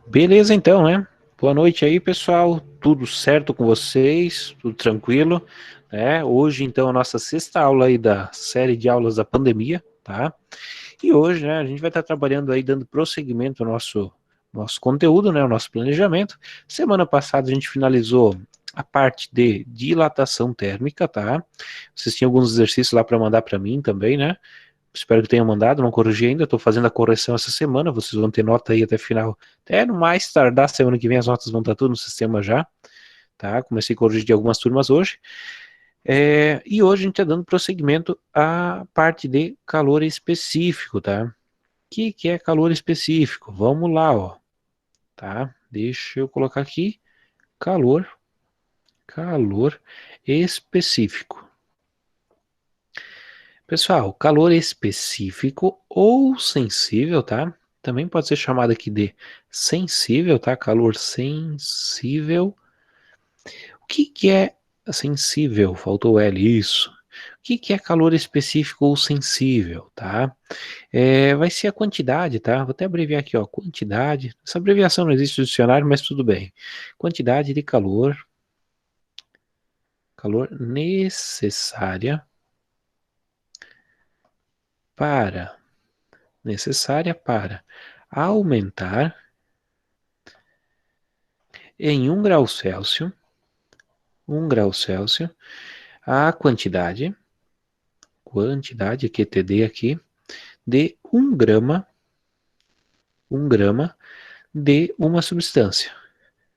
Beleza então, né? Boa noite aí, pessoal. Tudo certo com vocês? Tudo tranquilo, né? Hoje, então, a nossa sexta aula aí da série de aulas da pandemia, tá? E hoje, né, a gente vai estar trabalhando aí, dando prosseguimento ao nosso conteúdo, né, o nosso planejamento. Semana passada a gente finalizou a parte de dilatação térmica, tá? Vocês tinham alguns exercícios lá para mandar para mim também, né? Espero que tenha mandado, não corrigi ainda, estou fazendo a correção essa semana, vocês vão ter nota aí até final, até no mais tardar semana que vem as notas vão estar tudo no sistema já, tá? Comecei a corrigir de algumas turmas hoje, e hoje a gente está dando prosseguimento à parte de calor específico, tá? O que é calor específico? Vamos lá, ó, tá? Deixa eu colocar aqui, calor, calor específico. Pessoal, calor específico ou sensível, tá? Também pode ser chamado aqui de sensível, tá? Calor sensível. O que é sensível? Faltou L, isso. O que é calor específico ou sensível, tá? Vai ser a quantidade, tá? Vou até abreviar aqui, ó, quantidade. Essa abreviação não existe no dicionário, mas tudo bem. Quantidade de calor, calor necessária para, necessária para aumentar em 1 grau Celsius, a quantidade QTD aqui, de 1 grama de uma substância.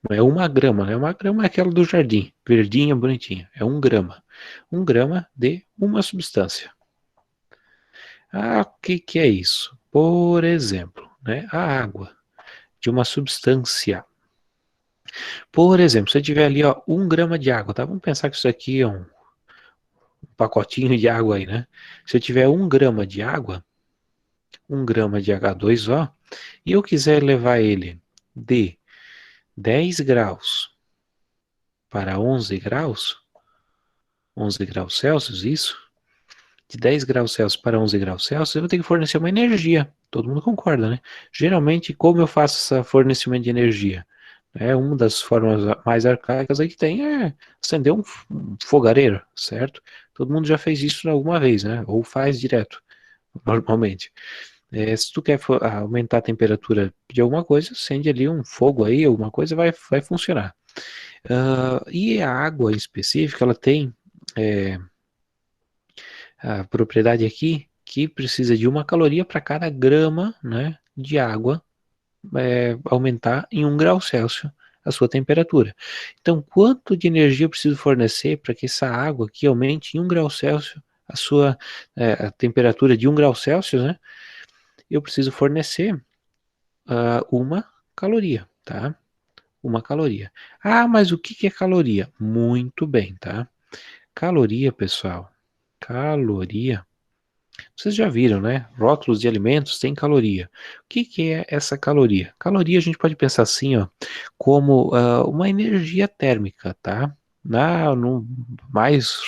Não é 1 grama, né? 1 grama é aquela do jardim, verdinha, bonitinha. É 1 grama. 1 grama de uma substância. Ah, o que é isso? Por exemplo, né, a água de uma substância. Por exemplo, se eu tiver ali, ó, 1 grama de água, tá? Vamos pensar que isso aqui é um pacotinho de água aí, né? Se eu tiver 1 grama de água, 1 grama de H2O, e eu quiser levar ele de 10 graus para 11 graus, 11 graus Celsius, isso, de 10 graus Celsius para 11 graus Celsius, eu vou ter que fornecer uma energia. Todo mundo concorda, né? Geralmente, como eu faço esse fornecimento de energia? Uma das formas mais arcaicas aí que tem é acender um fogareiro, certo? Todo mundo já fez isso alguma vez, né? Ou faz direto, normalmente. Se tu quer aumentar a temperatura de alguma coisa, acende ali um fogo aí, alguma coisa vai funcionar. E a água em específico, ela tem é, a propriedade aqui que precisa de 1 caloria para cada grama, né, de água aumentar em 1 grau Celsius a sua temperatura. Então, quanto de energia eu preciso fornecer para que essa água aqui aumente em 1 grau Celsius a sua a temperatura de 1 grau Celsius, né? Eu preciso fornecer 1 caloria, tá? 1 caloria. Ah, mas o que é caloria? Muito bem, tá? Caloria, pessoal. Caloria. Vocês já viram, né? Rótulos de alimentos têm caloria. O que é essa caloria? Caloria a gente pode pensar assim, ó, como uma energia térmica, tá? No mais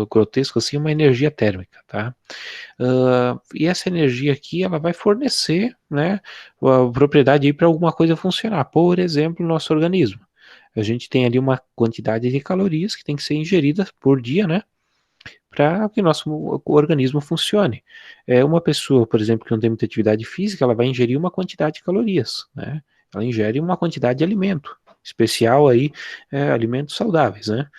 grotesco assim, uma energia térmica, tá? E essa energia aqui, ela vai fornecer, né, a propriedade aí para alguma coisa funcionar. Por exemplo, nosso organismo. A gente tem ali uma quantidade de calorias que tem que ser ingerida por dia, né, para que nosso organismo funcione. Uma pessoa, por exemplo, que não tem muita atividade física, ela vai ingerir uma quantidade de calorias, né? Ela ingere uma quantidade de alimento, especial aí, alimentos saudáveis, né?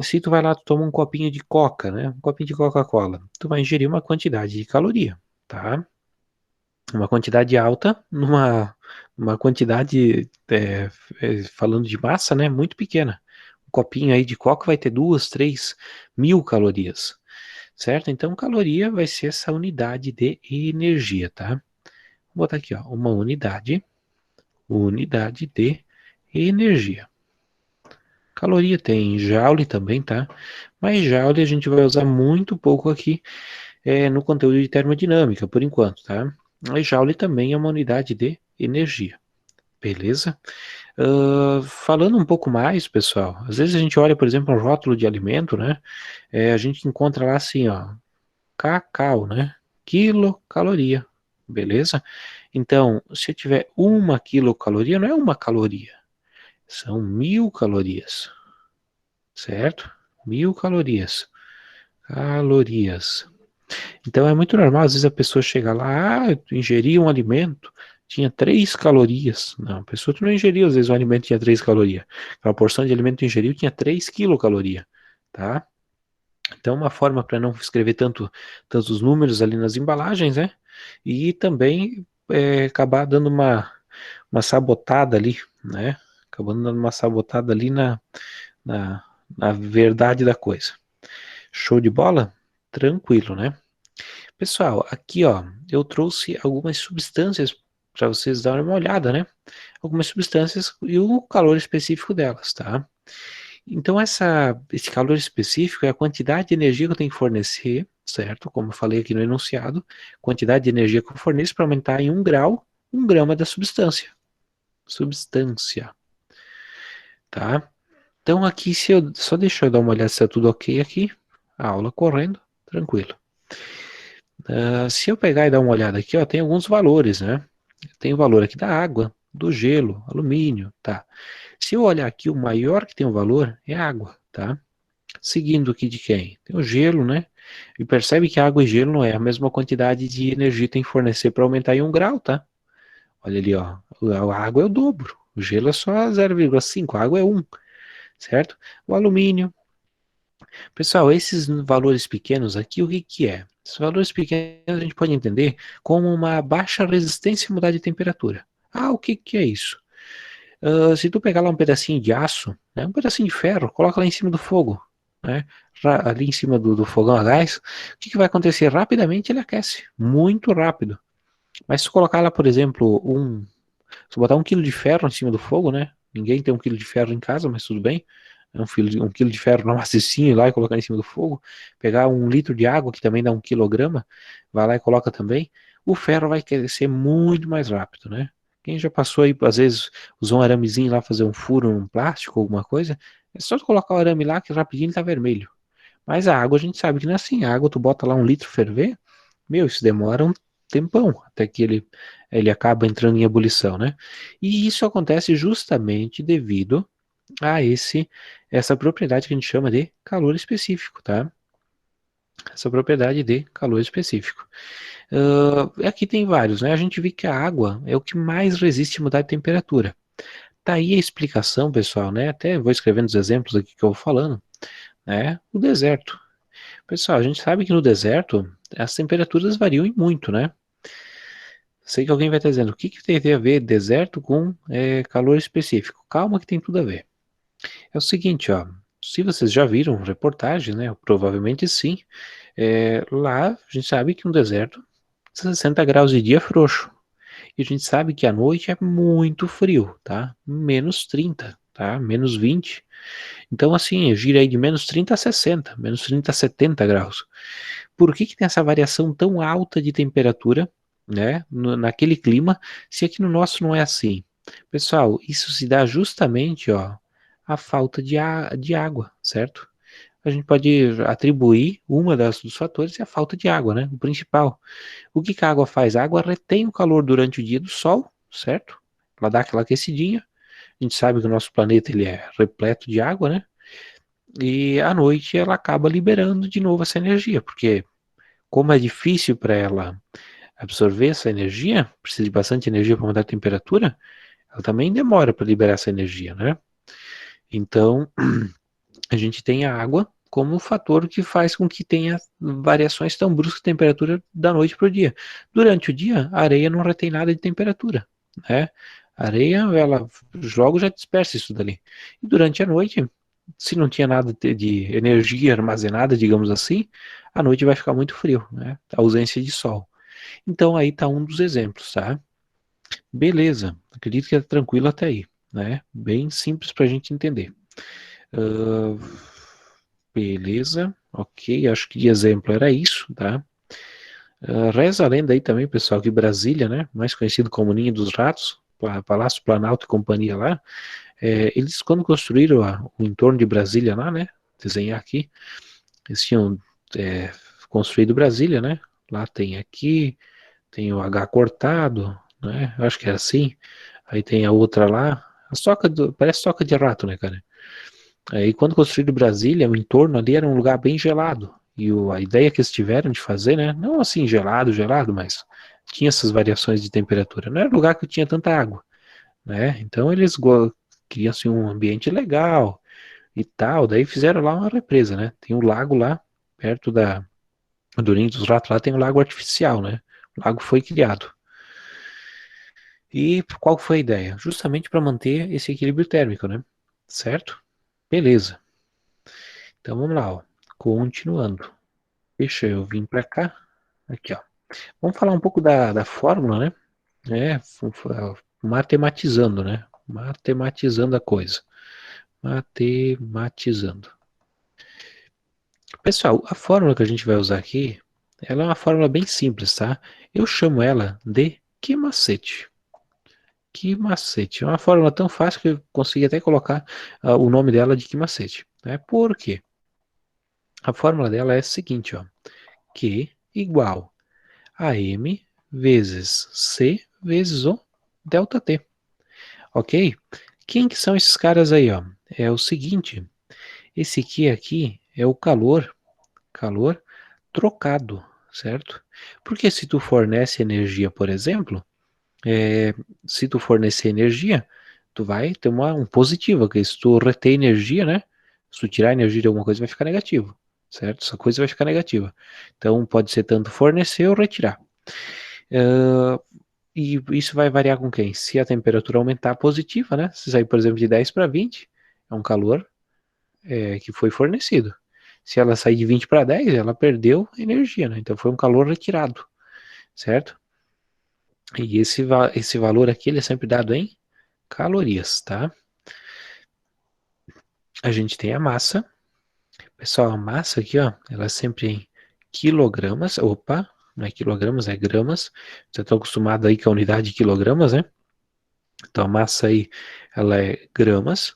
Se tu vai lá, tu toma um copinho de coca, né? Um copinho de Coca-Cola, tu vai ingerir uma quantidade de caloria, tá? Uma quantidade alta, uma quantidade, falando de massa, né? Muito pequena. Um copinho aí de coca vai ter 2, 3 mil calorias, certo? Então, caloria vai ser essa unidade de energia, tá? Vou botar aqui, ó, uma unidade de energia. Caloria tem joule também, tá? Mas joule a gente vai usar muito pouco aqui no conteúdo de termodinâmica, por enquanto, tá? Mas joule também é uma unidade de energia, beleza? Falando um pouco mais, pessoal, às vezes a gente olha, por exemplo, um rótulo de alimento, né? A gente encontra lá assim, ó, cacau, né? Quilocaloria. beleza? Então, se eu tiver 1 quilocaloria, não é 1 caloria, são 1.000 calorias, certo? 1.000 calorias. Calorias. Então é muito normal, às vezes a pessoa chega lá, eu ingeri um alimento, tinha 3 calorias. Não, a pessoa não ingeriu, às vezes o alimento tinha 3 calorias. Aquela porção de alimento que ingeriu tinha 3 quilocalorias, tá? Então uma forma para não escrever tantos números ali nas embalagens, né? E também acabar dando uma sabotada ali, né? Acabando dando uma sabotada ali na, na verdade da coisa. Show de bola? Tranquilo, né? Pessoal, aqui ó, eu trouxe algumas substâncias para vocês darem uma olhada, né? Algumas substâncias e o calor específico delas, tá? Então esse calor específico é a quantidade de energia que eu tenho que fornecer, certo? Como eu falei aqui no enunciado, quantidade de energia que eu forneço para aumentar em 1 grau, 1 grama da substância. Substância, tá? Então aqui, só deixa eu dar uma olhada se é tudo ok aqui. A aula correndo, tranquilo. Se eu pegar e dar uma olhada aqui, ó, tem alguns valores, né? Tem o valor aqui da água, do gelo, alumínio, tá? Se eu olhar aqui, o maior que tem o valor é a água, tá? Seguindo aqui de quem? Tem o gelo, né? E percebe que água e gelo não é a mesma quantidade de energia que tem que fornecer para aumentar em 1 grau, tá? Olha ali, ó. A água é o dobro. O gelo é só 0,5, a água é 1, certo? O alumínio. Pessoal, esses valores pequenos aqui, o que que é? Esses valores pequenos a gente pode entender como uma baixa resistência a mudar de temperatura. Ah, o que que é isso? Se tu pegar lá um pedacinho de aço, né, um pedacinho de ferro, coloca lá em cima do fogo, né, ali em cima do fogão a gás, o que que vai acontecer? Rapidamente ele aquece, muito rápido. Mas se tu colocar lá, por exemplo, se botar 1 quilo de ferro em cima do fogo, né, ninguém tem 1 quilo de ferro em casa, mas tudo bem, 1 quilo de ferro no macicinho lá e colocar em cima do fogo, pegar 1 litro de água, que também dá 1 quilograma, vai lá e coloca também, o ferro vai aquecer muito mais rápido, né? Quem já passou aí, às vezes, usou um aramezinho lá, fazer um furo num plástico, alguma coisa, é só tu colocar o arame lá que rapidinho ele tá vermelho. Mas a água a gente sabe que não é assim, a água tu bota lá 1 litro ferver, meu, isso demora um tempão até que ele acaba entrando em ebulição, né? E isso acontece justamente devido a essa propriedade que a gente chama de calor específico, tá? Essa propriedade de calor específico. Aqui tem vários, né? A gente vê que a água é o que mais resiste a mudar de temperatura. Tá aí a explicação, pessoal, né? Até vou escrevendo os exemplos aqui que eu vou falando, né? O deserto. Pessoal, a gente sabe que no deserto as temperaturas variam e muito, né? Sei que alguém vai estar dizendo, o que que tem a ver deserto com calor específico? Calma que tem tudo a ver. É o seguinte, ó, se vocês já viram reportagem, né? Provavelmente sim. Lá a gente sabe que um deserto, 60 graus de dia é frouxo. E a gente sabe que à noite é muito frio, tá? -30, tá? -20. Então, assim, gira aí de -30 a 60, -30 a 70 graus. Por que que tem essa variação tão alta de temperatura, né, naquele clima, se aqui no nosso não é assim? Pessoal, isso se dá justamente, ó, à falta de água, certo? A gente pode atribuir dos fatores é a falta de água, né? O principal. O que que a água faz? A água retém o calor durante o dia do sol, certo? Ela dá aquela aquecidinha. A gente sabe que o nosso planeta ele é repleto de água, né? E à noite ela acaba liberando de novo essa energia, porque como é difícil para ela absorver essa energia, precisa de bastante energia para mudar a temperatura, ela também demora para liberar essa energia, né? Então, a gente tem a água como um fator que faz com que tenha variações tão bruscas de temperatura da noite para o dia. Durante o dia, a areia não retém nada de temperatura, né? A areia, ela joga e já dispersa isso dali. E durante a noite, se não tinha nada de energia armazenada, digamos assim, a noite vai ficar muito frio, né? A ausência de sol. Então aí tá um dos exemplos, tá? Beleza, acredito que é tranquilo até aí, né? Bem simples para a gente entender. Ah, beleza, ok, acho que de exemplo era isso, tá? Reza a lenda aí também, pessoal, que Brasília, né? Mais conhecido como Ninho dos Ratos, Palácio Planalto e companhia lá, eles quando construíram o entorno de Brasília lá, né? Desenhar aqui, eles tinham construído Brasília, né? Lá tem aqui, tem o H cortado, né? Eu acho que é assim. Aí tem a outra lá, parece toca de rato, né, cara? Aí quando construíram Brasília, o entorno ali era um lugar bem gelado. E a ideia que eles tiveram de fazer, né? Não assim gelado, gelado, mas tinha essas variações de temperatura. Não era um lugar que tinha tanta água, né? Então eles queriam assim, um ambiente legal e tal. Daí fizeram lá uma represa, né? Tem um lago lá, perto do Ninho dos Ratos, lá tem um lago artificial, né? O lago foi criado. E qual foi a ideia? Justamente para manter esse equilíbrio térmico, né? Certo? Beleza. Então vamos lá, ó. Continuando. Deixa eu vir para cá. Aqui, ó. Vamos falar um pouco da fórmula, né? Matematizando, né? Matematizando a coisa. Matematizando. Pessoal, a fórmula que a gente vai usar aqui, ela é uma fórmula bem simples, tá? Eu chamo ela de que macete. Que macete. É uma fórmula tão fácil que eu consegui até colocar o nome dela de que macete. Né? Por quê? A fórmula dela é a seguinte, ó. Q igual a M vezes C vezes o delta T. Ok? Quem que são esses caras aí, ó? É o seguinte, esse Q aqui é o calor trocado, certo? Porque se tu fornece energia, por exemplo, se tu fornecer energia, tu vai ter um positivo, que se tu reter energia, né? Se tu tirar energia de alguma coisa, vai ficar negativo, certo? Essa coisa vai ficar negativa. Então, pode ser tanto fornecer ou retirar. Uh, e isso vai variar com quem? Se a temperatura aumentar positiva, né? Se sair, por exemplo, de 10 para 20, é um calor que foi fornecido. Se ela sair de 20 para 10, ela perdeu energia, né? Então foi um calor retirado, certo? E esse valor aqui ele é sempre dado em calorias, tá? A gente tem a massa. Pessoal, a massa aqui, ó, ela é sempre em quilogramas. Opa, não é quilogramas, é gramas. Você está acostumado aí com a unidade de quilogramas, né? Então a massa aí, ela é gramas.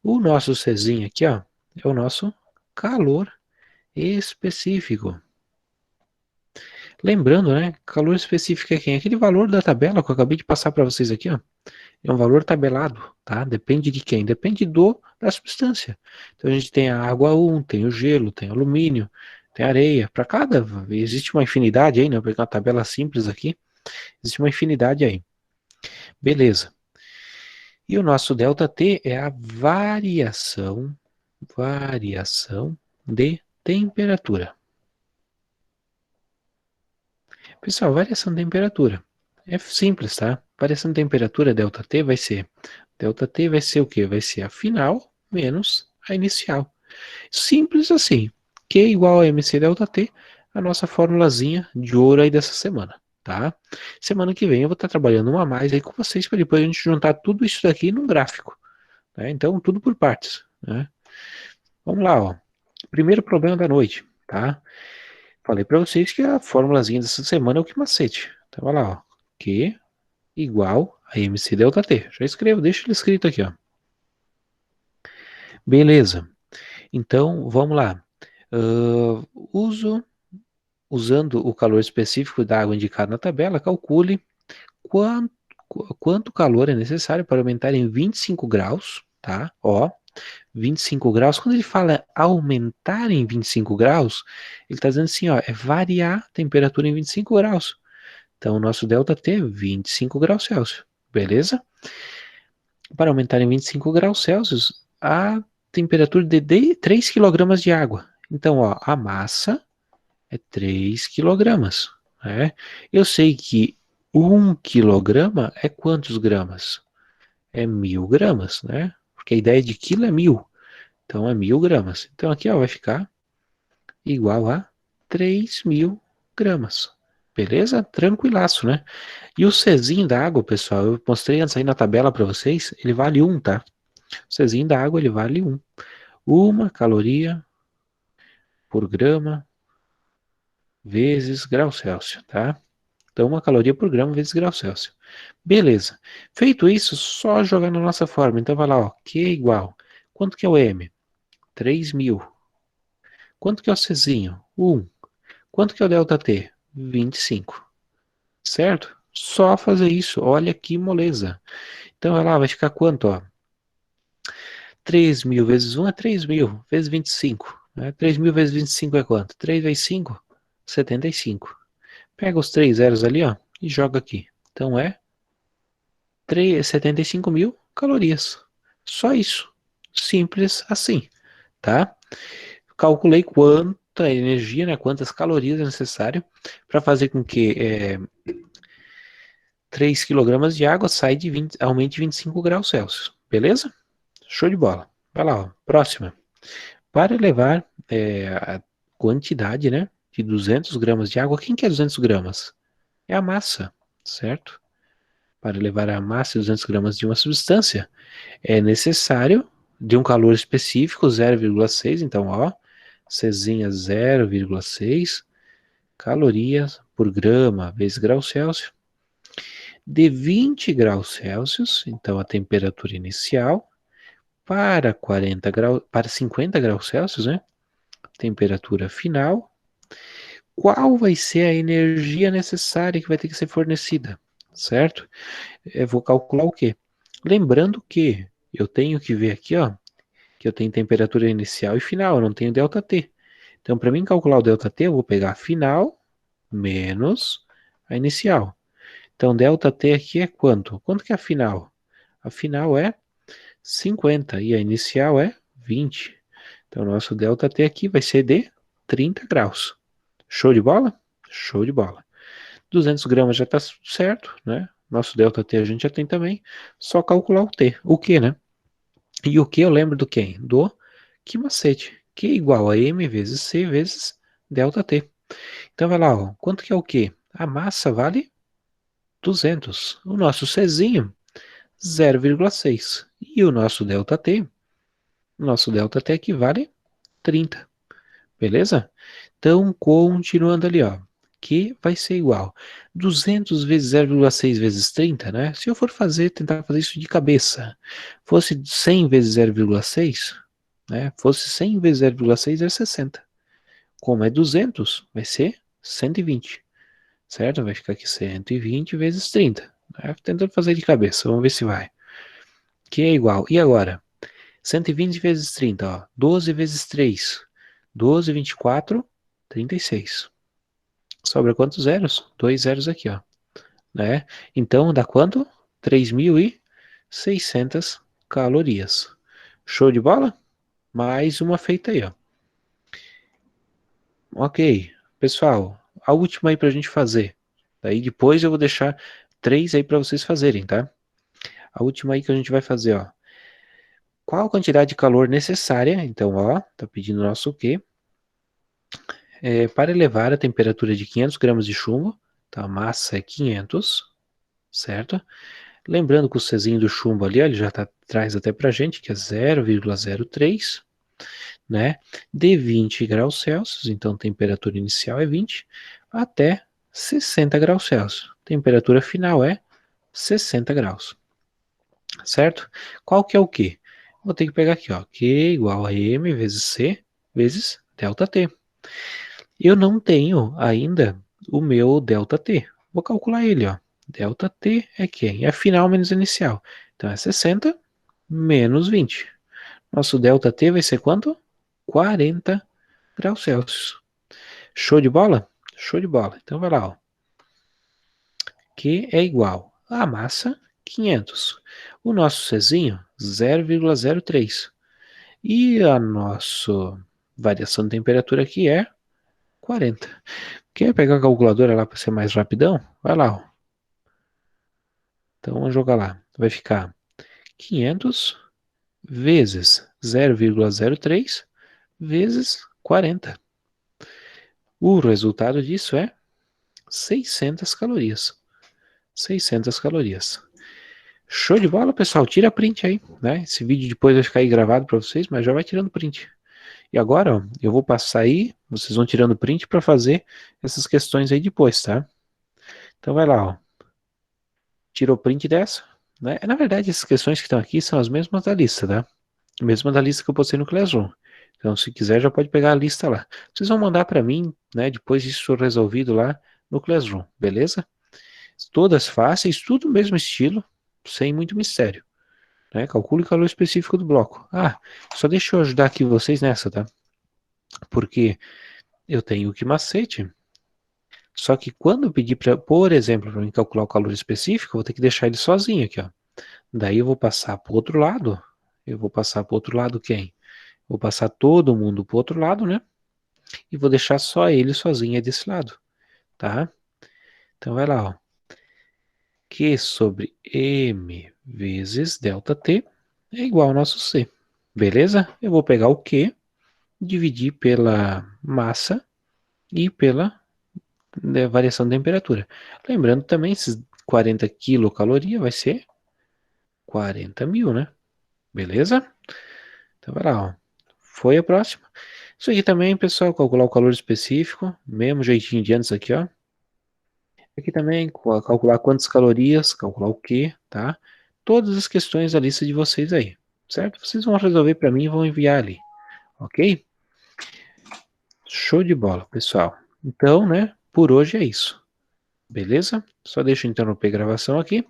O nosso Czinho aqui, ó, é o nosso calor específico. Lembrando, né, calor específico é quem? Aquele valor da tabela que eu acabei de passar para vocês aqui, ó. É um valor tabelado, tá? Depende de quem? Depende da substância. Então a gente tem a água 1, tem o gelo, tem o alumínio, tem areia. Para cada, existe uma infinidade aí, né? Eu vou pegar uma tabela simples aqui, existe uma infinidade aí. Beleza. E o nosso ΔT é a variação de temperatura. Pessoal, variação de temperatura. É simples, tá? Variação de temperatura, ΔT vai ser o quê? Vai ser a final menos a inicial. Simples assim. Q igual a MC delta T, a nossa formulazinha de ouro aí dessa semana, tá? Semana que vem eu vou estar trabalhando uma a mais aí com vocês para depois a gente juntar tudo isso daqui num gráfico, né? Então, tudo por partes, né? Vamos lá, ó. Primeiro problema da noite, tá? Falei para vocês que a formulazinha dessa semana é o que macete. Então, vai lá, ó. Q igual a MC delta T. Já escrevo, deixa ele escrito aqui, ó. Beleza. Então, vamos lá. Uh, uso Usando o calor específico da água indicado na tabela, calcule quanto, quanto calor é necessário para aumentar em 25 graus, tá? Ó, 25 graus. Quando ele fala aumentar em 25 graus, ele está dizendo assim, ó, é variar a temperatura em 25 graus. Então, o nosso delta T é 25 graus Celsius, beleza? Para aumentar em 25 graus Celsius, a temperatura de 3 quilogramas de água. Então, ó, a massa é 3 quilogramas, né? Eu sei que 1 quilograma é quantos gramas? É 1000 gramas, né? Porque a ideia de quilo é 1000, então é 1000 gramas. Então aqui ó, vai ficar igual a 3000 gramas. Beleza? Tranquilaço, né? E o Czinho da água, pessoal, eu mostrei antes aí na tabela para vocês, ele vale 1, tá? O Czinho da água, ele vale 1. 1 caloria por grama vezes grau Celsius, tá? Então, 1 caloria por grama vezes grau Celsius. Beleza. Feito isso, só jogar na nossa forma. Então, vai lá, ó. Q igual. Quanto que é o M? 3000. Quanto que é o Czinho? 1. Quanto que é o ΔT? 25. certo? Só fazer isso, olha que moleza. Então, vai lá, vai ficar quanto, ó? 3.000 vezes 1 é 3.000, vezes 25. Né? 3.000 vezes 25 é quanto? 3 vezes 5? 75. Pega os 3 zeros ali, ó, e joga aqui. Então, é 75 mil calorias. Só isso. Simples assim, tá? Calculei quanta energia, né, quantas calorias é necessário para fazer com que 3 kg de água saia de 20, aumente de 25 graus Celsius. Beleza? Show de bola. Vai lá, ó. Próxima. Para elevar a quantidade, né, de 200 gramas de água, quem quer 200 gramas? É a massa, certo? Para elevar a massa de 200 gramas de uma substância, é necessário de um calor específico, 0,6, então, ó, Czinha 0,6 calorias por grama vezes grau Celsius, de 20 graus Celsius, então a temperatura inicial, para 40 graus, para 50 graus Celsius, né? Temperatura final. Qual vai ser a energia necessária que vai ter que ser fornecida, certo? Eu vou calcular o quê? Lembrando que eu tenho que ver aqui, ó, que eu tenho temperatura inicial e final, eu não tenho ΔT. Então, para mim calcular o ΔT, eu vou pegar a final menos a inicial. Então, ΔT aqui é quanto? Quanto que é a final? A final é 50 e a inicial é 20. Então, nosso ΔT aqui vai ser de 30 graus. Show de bola? Show de bola. 200 gramas já está certo, né? Nosso ΔT a gente já tem também. Só calcular o T. O que, né? E o que eu lembro do quem? Do que macete. Que é igual a M vezes C vezes ΔT. Então vai lá, ó. Quanto que é o que? A massa vale 200. O nosso Czinho, 0,6. E o nosso ΔT aqui vale 30. Beleza? Então, continuando ali, ó. Que vai ser igual 200 vezes 0,6 vezes 30, né? Se eu for tentar fazer isso de cabeça, fosse 100 vezes 0,6, né? Fosse 100 vezes 0,6 é 60. Como é 200, vai ser 120, certo? Vai ficar aqui 120 vezes 30. Né? Tentando fazer de cabeça, vamos ver se vai. Que é igual. E agora? 120 vezes 30, ó. 12 vezes 3. 12, 24, 36. Sobra quantos zeros? Dois zeros aqui, ó. Né? Então dá quanto? 3.600 calorias. Show de bola? Mais uma feita aí, ó. Ok, pessoal, a última aí pra gente fazer. Daí depois eu vou deixar 3 aí pra vocês fazerem, tá? A última aí que a gente vai fazer, ó. Qual a quantidade de calor necessária? Então, ó, tá pedindo nosso o quê? Para elevar a temperatura de 500 gramas de chumbo, tá? A massa é 500, certo? Lembrando que o Czinho do chumbo ali, ó, ele já traz até pra gente que é 0,03, né? De 20 graus Celsius, então temperatura inicial é 20, até 60 graus Celsius. Temperatura final é 60 graus, certo? Qual que é o Q? Vou ter que pegar aqui, ó, Q igual a M vezes C vezes ΔT. Eu não tenho ainda o meu ΔT. Vou calcular ele, ó. ΔT é quem? É final menos inicial. Então é 60 menos 20. Nosso ΔT vai ser quanto? 40 graus Celsius. Show de bola? Show de bola. Então vai lá, ó. Que é igual a massa 500. O nosso Czinho 0,03. E a nossa variação de temperatura aqui é 40. Quer pegar a calculadora lá para ser mais rapidão? Vai lá, ó. Então vamos jogar lá. Vai ficar 500 vezes 0,03 vezes 40. O resultado disso é 600 calorias. 600 calorias. Show de bola, pessoal. Tira print aí, né? Esse vídeo depois vai ficar aí gravado para vocês, mas já vai tirando print. E agora, ó, eu vou passar aí, vocês vão tirando print para fazer essas questões aí depois, tá? Então vai lá, ó. Tirou print dessa, né? Na verdade, essas questões que estão aqui são as mesmas da lista, tá? Mesma da lista que eu postei no Classroom. Então, se quiser, já pode pegar a lista lá. Vocês vão mandar para mim, né? Depois disso resolvido lá no Classroom, beleza? Todas fáceis, tudo o mesmo estilo, sem muito mistério. Né? Calcule o calor específico do bloco. Só deixa eu ajudar aqui vocês nessa, tá? Porque eu tenho que macete. Só que quando eu pedir, por exemplo, para mim calcular o calor específico, eu vou ter que deixar ele sozinho aqui, ó. Daí eu vou passar para o outro lado. Eu vou passar para o outro lado quem? Vou passar todo mundo para o outro lado, né? E vou deixar só ele sozinho aí desse lado, tá? Então vai lá, ó. Q sobre M vezes ΔT é igual ao nosso C. Beleza? Eu vou pegar o Q, dividir pela massa e pela variação de temperatura. Lembrando também, esses 40 quilocalorias vai ser 40.000, né? Beleza? Então vai lá, ó. Foi a próxima. Isso aqui também, pessoal, calcular o calor específico, mesmo jeitinho de antes aqui, ó. Aqui também, calcular quantas calorias, calcular o que, tá? Todas as questões da lista de vocês aí, certo? Vocês vão resolver para mim e vão enviar ali, ok? Show de bola, pessoal. Então, né, por hoje é isso, beleza? Só deixa eu interromper a gravação aqui.